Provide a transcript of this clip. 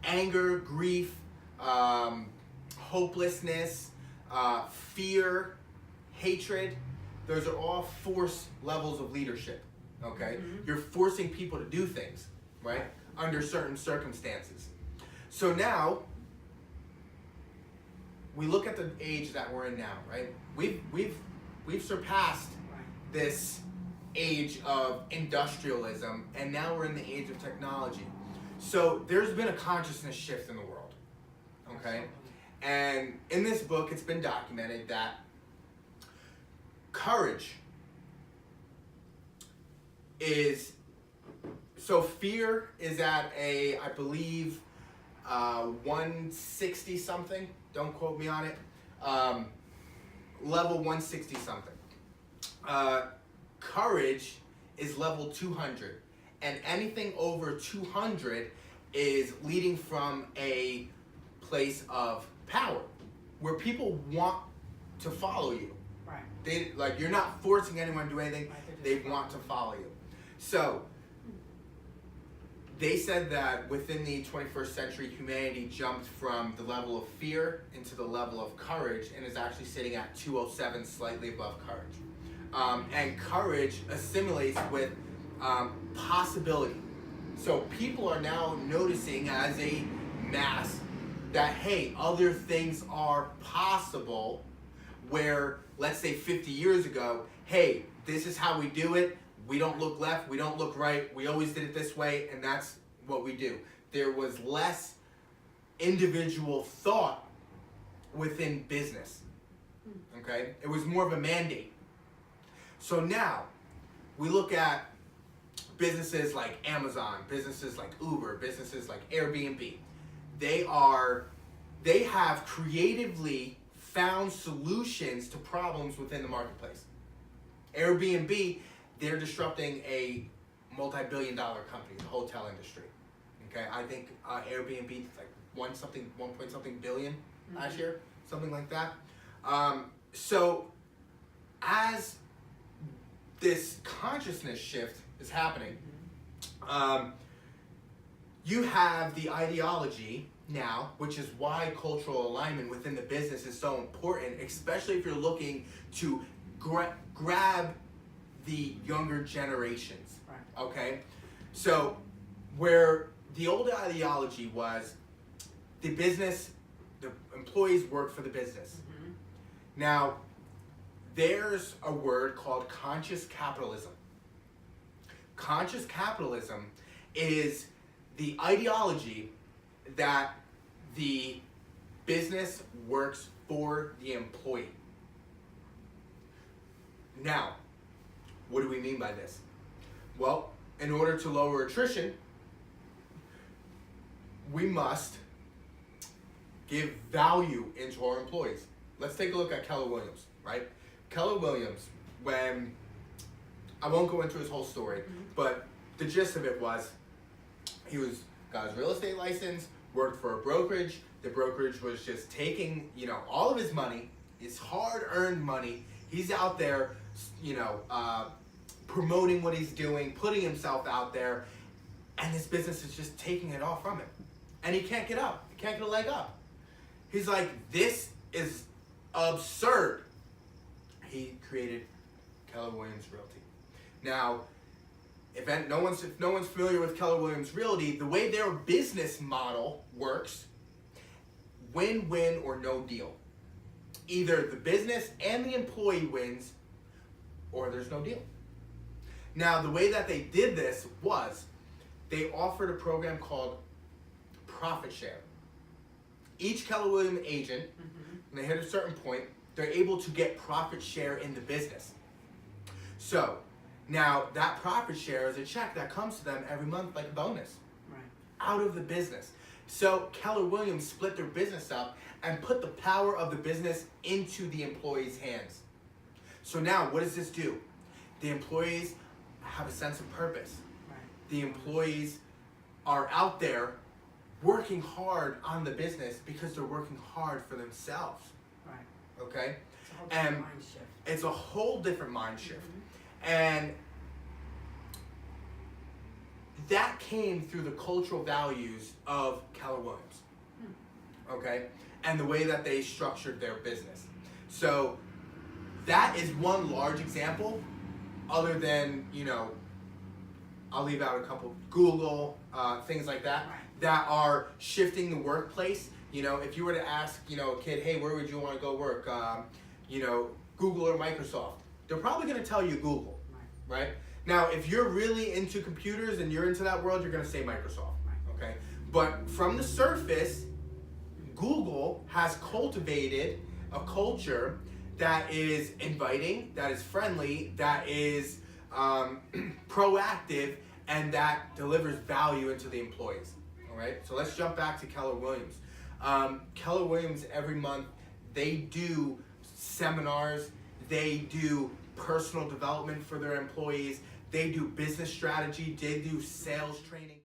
anger, grief, hopelessness, fear, hatred. Those are all force levels of leadership, okay? You're forcing people to do things, right? Under certain circumstances. So now, we look at the age that we're in now, right? We've surpassed this age of industrialism, and now we're in the age of technology. So there's been a consciousness shift in the world, okay? And in this book, it's been documented that courage is, so fear is at a, I believe, 160 something, don't quote me on it, level 160 something. Courage is level 200, and anything over 200 is leading from a place of power, where people want to follow you. Right. They, like, you're not forcing anyone to do anything, they want to follow you. So, they said that within the 21st century, humanity jumped from the level of fear into the level of courage, and is actually sitting at 207, slightly above courage. And courage assimilates with possibility. So people are now noticing as a mass that, hey, other things are possible, where, let's say 50 years ago, hey, this is how we do it. We don't look left, we don't look right, we always did it this way, and that's what we do. There was less individual thought within business, okay? It was more of a mandate. So now, we look at businesses like Amazon, businesses like Uber, businesses like Airbnb. They have creatively found solutions to problems within the marketplace. Airbnb, they're disrupting a multi-billion-dollar company, the hotel industry. Okay, I think Airbnb is like one point something billion last year, something like that. So as this consciousness shift is happening, you have the ideology now, which is why cultural alignment within the business is so important, especially if you're looking to grab the younger generations. Right. Okay, so where the old ideology was, the employees work for the business. Now, there's a word called conscious capitalism. Conscious capitalism is the ideology that the business works for the employee. Now, what do we mean by this? Well, in order to lower attrition, we must give value into our employees. Let's take a look at Keller Williams, right? Keller Williams, when, I won't go into his whole story, but the gist of it was, he got his real estate license, worked for a brokerage. The brokerage was just taking, all of his money, his hard-earned money. He's out there, promoting what he's doing, putting himself out there, and this business is just taking it all from him. And he can't get up. He can't get a leg up. He's like, this is absurd. He created Keller Williams Realty. Now, if no one's familiar with Keller Williams Realty, the way their business model works, win-win or no deal. Either the business and the employee wins, or there's no deal. Now, the way that they did this was, they offered a program called Profit Share. Each Keller Williams agent, when they hit a certain point, they're able to get profit share in the business. So, now that profit share is a check that comes to them every month like a bonus. Right. Out of the business. So Keller Williams split their business up and put the power of the business into the employees' hands. So now, what does this do? The employees have a sense of purpose. Right. The employees are out there working hard on the business because they're working hard for themselves. Right. Okay? It's a whole different mind shift. It's a whole different mind shift. And that came through the cultural values of Keller Williams, okay, and the way that they structured their business. So that is one large example, other than, you know, I'll leave out a couple, Google, things like that, that are shifting the workplace. You know, if you were to ask, you know, a kid, hey, where would you want to go work? You know, Google or Microsoft? They're probably going to tell you Google, right? Now, if you're really into computers and you're into that world, you're going to say Microsoft, okay? But from the surface, Google has cultivated a culture that is inviting, that is friendly, that is proactive, and that delivers value into the employees. All right, so let's jump back to Keller Williams. Keller Williams, every month, they do seminars, they do personal development for their employees, they do business strategy, they do sales training.